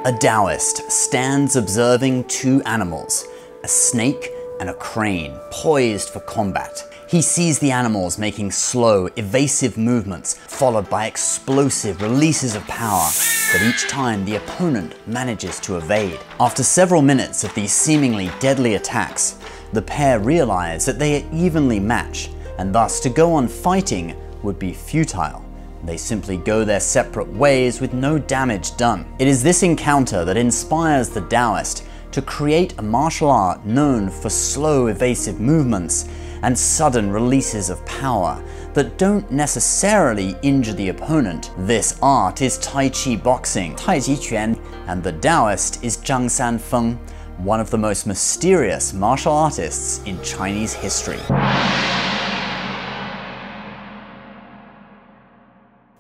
A Taoist stands observing two animals, a snake and a crane, poised for combat. He sees the animals making slow, evasive movements, followed by explosive releases of power, but each time the opponent manages to evade. After several minutes of these seemingly deadly attacks, the pair realize that they are evenly matched, and thus to go on fighting would be futile. They simply go their separate ways with no damage done. It is this encounter that inspires the Taoist to create a martial art known for slow, evasive movements and sudden releases of power that don't necessarily injure the opponent. This art is Tai Chi boxing, Tai Chi Quan, and the Taoist is Zhang Sanfeng, one of the most mysterious martial artists in Chinese history.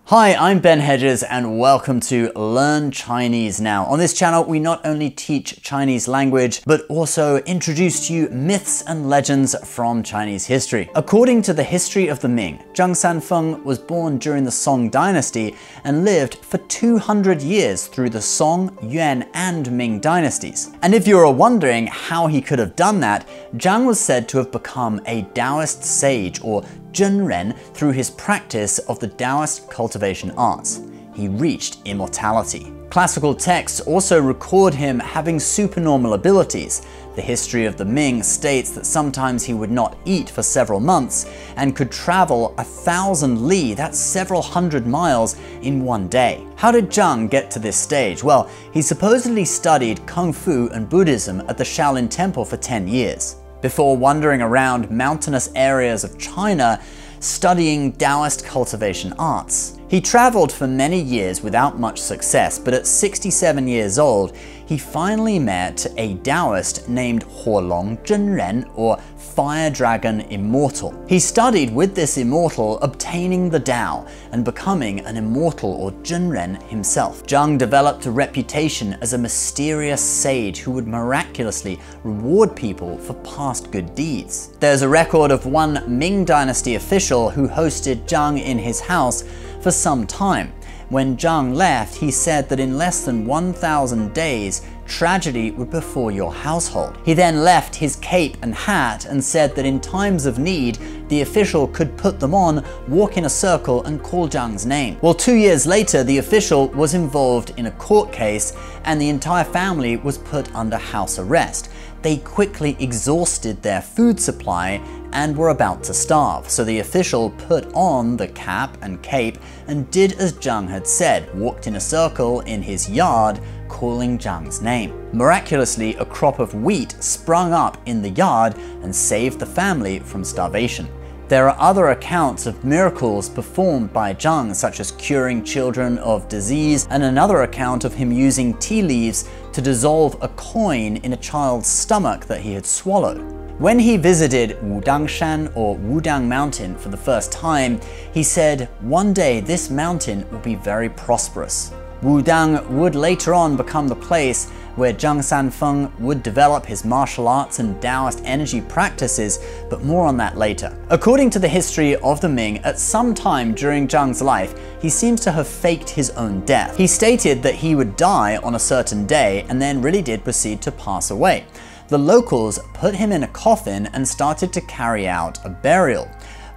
Hi, I'm Ben Hedges and welcome to Learn Chinese Now. On this channel, we not only teach Chinese language, but also introduce to you myths and legends from Chinese history. According to the history of the Ming, Zhang Sanfeng was born during the Song dynasty and lived for 200 years through the Song, Yuan, and Ming dynasties. And if you are wondering how he could have done that, Zhang was said to have become a Taoist sage or Zhenren through his practice of the Taoist cultivation arts. He reached immortality. Classical texts also record him having supernormal abilities. The history of the Ming states that sometimes he would not eat for several months and could travel 1,000 li, that's several hundred miles, in one day. How did Zhang get to this stage? Well, he supposedly studied Kung Fu and Buddhism at the Shaolin Temple for 10 years. Before wandering around mountainous areas of China, studying Taoist cultivation arts. He traveled for many years without much success, but at 67 years old, he finally met a Taoist named Huolong Zhenren, or Fire Dragon Immortal. He studied with this immortal, obtaining the Tao and becoming an immortal or Zhenren himself. Zhang developed a reputation as a mysterious sage who would miraculously reward people for past good deeds. There's a record of one Ming dynasty official who hosted Zhang in his house for some time. When Zhang left, he said that in less than 1,000 days, tragedy would befall your household. He then left his cape and hat and said that in times of need, the official could put them on, walk in a circle, and call Zhang's name. Well, 2 years later, the official was involved in a court case and the entire family was put under house arrest. They quickly exhausted their food supply and were about to starve, so the official put on the cap and cape and did as Zhang had said, walked in a circle in his yard, calling Zhang's name. Miraculously, a crop of wheat sprung up in the yard and saved the family from starvation. There are other accounts of miracles performed by Zhang, such as curing children of disease, and another account of him using tea leaves to dissolve a coin in a child's stomach that he had swallowed. When he visited Wudang Shan or Wudang Mountain for the first time, he said, "One day this mountain will be very prosperous." Wudang would later on become the place where Zhang Sanfeng would develop his martial arts and Taoist energy practices, but more on that later. According to the history of the Ming, at some time during Zhang's life, he seems to have faked his own death. He stated that he would die on a certain day and then really did proceed to pass away. The locals put him in a coffin and started to carry out a burial.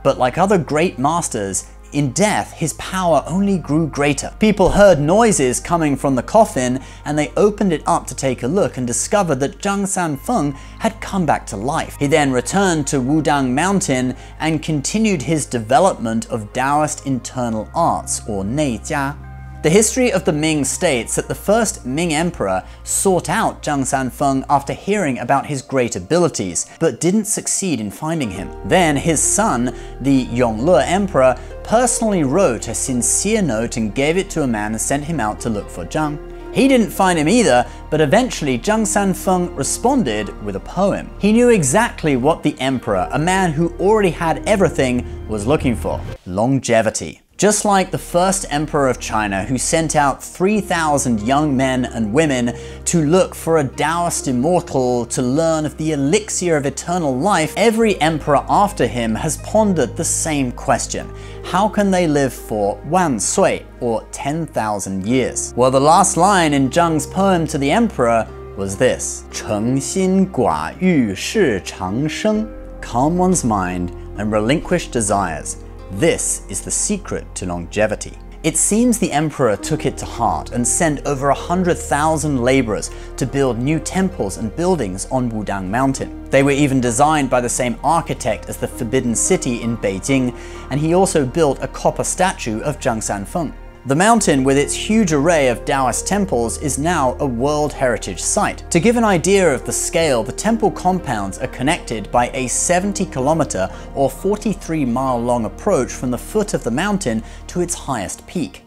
But like other great masters, in death, his power only grew greater. People heard noises coming from the coffin and they opened it up to take a look and discovered that Zhang Sanfeng had come back to life. He then returned to Wudang Mountain and continued his development of Taoist internal arts, or Neijia. The history of the Ming states that the first Ming emperor sought out Zhang Sanfeng after hearing about his great abilities, but didn't succeed in finding him. Then his son, the Yongle emperor, personally wrote a sincere note and gave it to a man and sent him out to look for Zhang. He didn't find him either, but eventually Zhang Sanfeng responded with a poem. He knew exactly what the emperor, a man who already had everything, was looking for: longevity. Just like the first emperor of China, who sent out 3,000 young men and women to look for a Taoist immortal to learn of the elixir of eternal life, every emperor after him has pondered the same question. How can they live for 万岁, or 10,000 years? Well, the last line in Zhang's poem to the emperor was this: 诚心寡欲是长生, calm one's mind and relinquish desires. This is the secret to longevity. It seems the emperor took it to heart and sent over 100,000 laborers to build new temples and buildings on Wudang Mountain. They were even designed by the same architect as the Forbidden City in Beijing, and he also built a copper statue of Zhang Sanfeng. The mountain, with its huge array of Taoist temples, is now a World Heritage Site. To give an idea of the scale, the temple compounds are connected by a 70-kilometer or 43-mile-long approach from the foot of the mountain to its highest peak.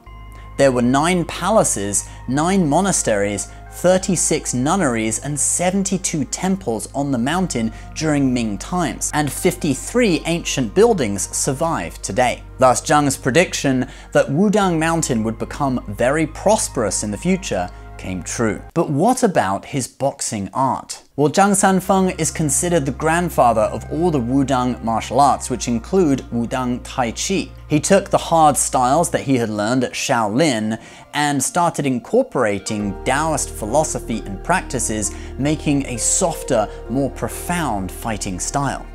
There were 9 palaces, 9 monasteries, 36 nunneries and 72 temples on the mountain during Ming times, and 53 ancient buildings survive today. Thus, Zhang's prediction that Wudang Mountain would become very prosperous in the future came true. But what about his boxing art? Well, Zhang Sanfeng is considered the grandfather of all the Wudang martial arts, which include Wudang Tai Chi. He took the hard styles that he had learned at Shaolin and started incorporating Taoist philosophy and practices, making a softer, more profound fighting style.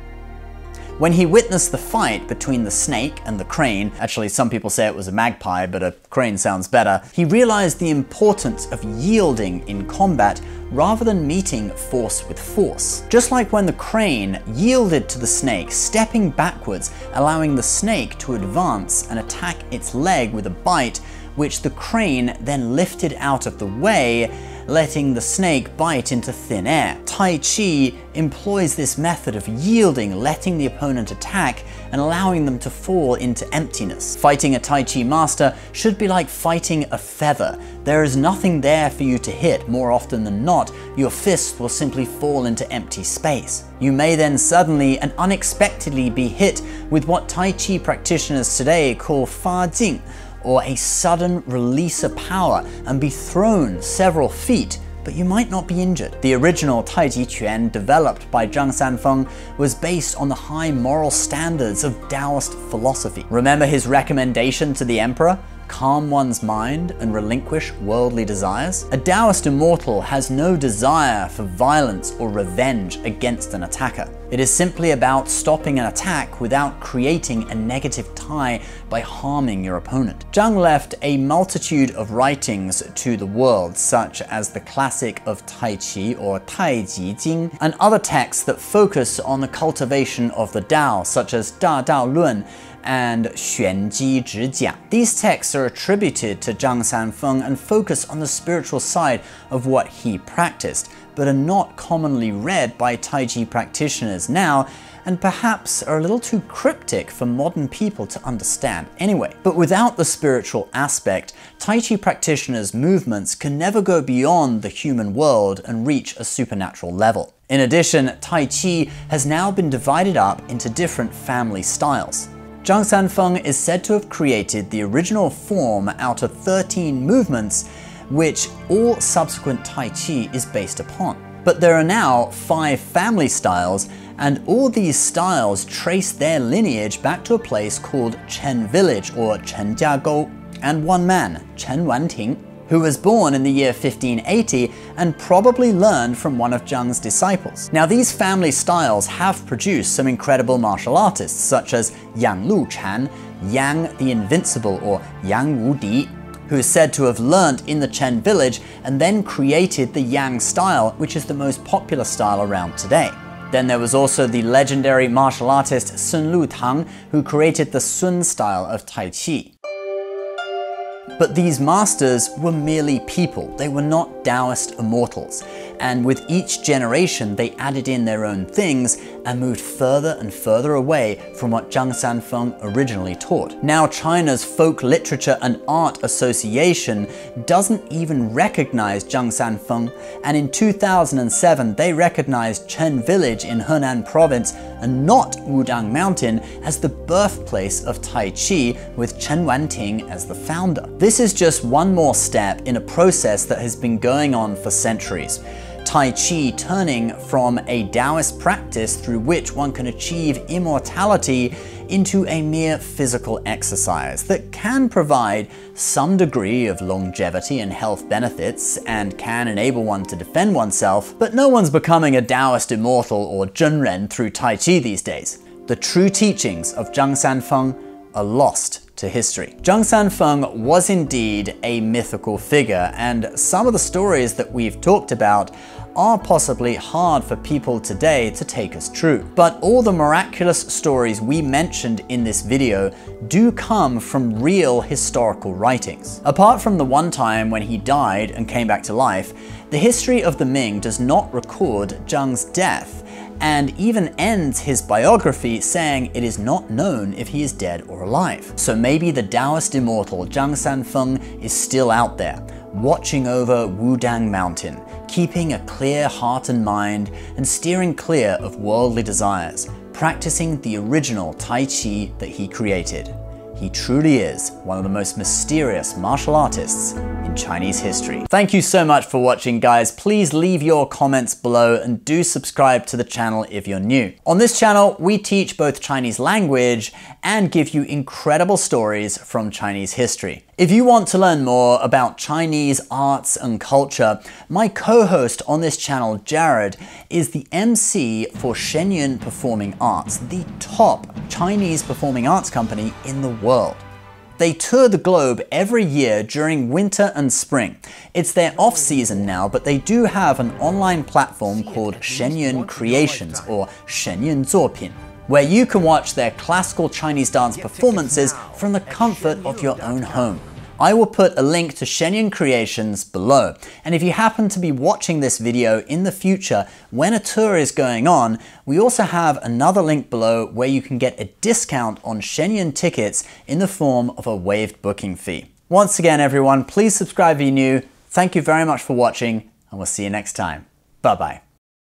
When he witnessed the fight between the snake and the crane, actually some people say it was a magpie, but a crane sounds better, he realized the importance of yielding in combat rather than meeting force with force. Just like when the crane yielded to the snake, stepping backwards, allowing the snake to advance and attack its leg with a bite, which the crane then lifted out of the way, letting the snake bite into thin air. Tai Chi employs this method of yielding, letting the opponent attack and allowing them to fall into emptiness. Fighting a Tai Chi master should be like fighting a feather. There is nothing there for you to hit. More often than not, your fist will simply fall into empty space. You may then suddenly and unexpectedly be hit with what Tai Chi practitioners today call fa jing, or a sudden release of power, and be thrown several feet, but you might not be injured. The original Tai Chi Quan, developed by Zhang Sanfeng, was based on the high moral standards of Taoist philosophy. Remember his recommendation to the emperor? Calm one's mind and relinquish worldly desires? A Taoist immortal has no desire for violence or revenge against an attacker. It is simply about stopping an attack without creating a negative tie by harming your opponent. Zhang left a multitude of writings to the world, such as the classic of Tai Chi or Tai Ji Jing, and other texts that focus on the cultivation of the Tao, such as Da Dao Lun and Xuan Ji Zhi Jiang. These texts are attributed to Zhang Sanfeng and focus on the spiritual side of what he practiced, but are not commonly read by Tai Chi practitioners now, and perhaps are a little too cryptic for modern people to understand anyway. But without the spiritual aspect, Tai Chi practitioners' movements can never go beyond the human world and reach a supernatural level. In addition, Tai Chi has now been divided up into different family styles. Zhang Sanfeng is said to have created the original form out of 13 movements, which all subsequent Tai Chi is based upon. But there are now 5 family styles, and all these styles trace their lineage back to a place called Chen Village or Chen Jiagou, and one man, Chen Wanting, who was born in the year 1580 and probably learned from one of Zhang's disciples. Now, these family styles have produced some incredible martial artists, such as Yang Luchan, Yang the Invincible or Yang Wudi, who is said to have learnt in the Chen village and then created the Yang style, which is the most popular style around today. Then there was also the legendary martial artist Sun Lutang, who created the Sun style of Tai Chi. But these masters were merely people. They were not Taoist immortals. And with each generation, they added in their own things and moved further and further away from what Zhang Sanfeng originally taught. Now China's Folk Literature and Art Association doesn't even recognize Zhang Sanfeng, and in 2007 they recognized Chen Village in Henan Province and not Wudang Mountain as the birthplace of Tai Chi, with Chen Wanting as the founder. This is just one more step in a process that has been going on for centuries. Tai Chi turning from a Taoist practice through which one can achieve immortality into a mere physical exercise that can provide some degree of longevity and health benefits and can enable one to defend oneself, but no one's becoming a Taoist immortal or Zhenren through Tai Chi these days. The true teachings of Zhang Sanfeng are lost to history. Zhang Sanfeng was indeed a mythical figure, and some of the stories that we've talked about are possibly hard for people today to take as true. But all the miraculous stories we mentioned in this video do come from real historical writings. Apart from the one time when he died and came back to life, the history of the Ming does not record Zhang's death, and even ends his biography saying it is not known if he is dead or alive. So maybe the Taoist immortal Zhang Sanfeng is still out there, watching over Wudang Mountain, keeping a clear heart and mind and steering clear of worldly desires, practicing the original Tai Chi that he created. He truly is one of the most mysterious martial artists in Chinese history. Thank you so much for watching, guys. Please leave your comments below and do subscribe to the channel if you're new. On this channel, we teach both Chinese language and give you incredible stories from Chinese history. If you want to learn more about Chinese arts and culture, my co-host on this channel, Jared, is the MC for Shenyun Performing Arts, the top Chinese performing arts company in the world. They tour the globe every year during winter and spring. It's their off-season now, but they do have an online platform called Shenyun Creations, or Shenyun 作品, where you can watch their classical Chinese dance performances from the comfort of your own home. I will put a link to Shenyun Creations below. And if you happen to be watching this video in the future when a tour is going on, we also have another link below where you can get a discount on Shenyun tickets in the form of a waived booking fee. Once again, everyone, please subscribe if you're new. Thank you very much for watching, and we'll see you next time. Bye-bye.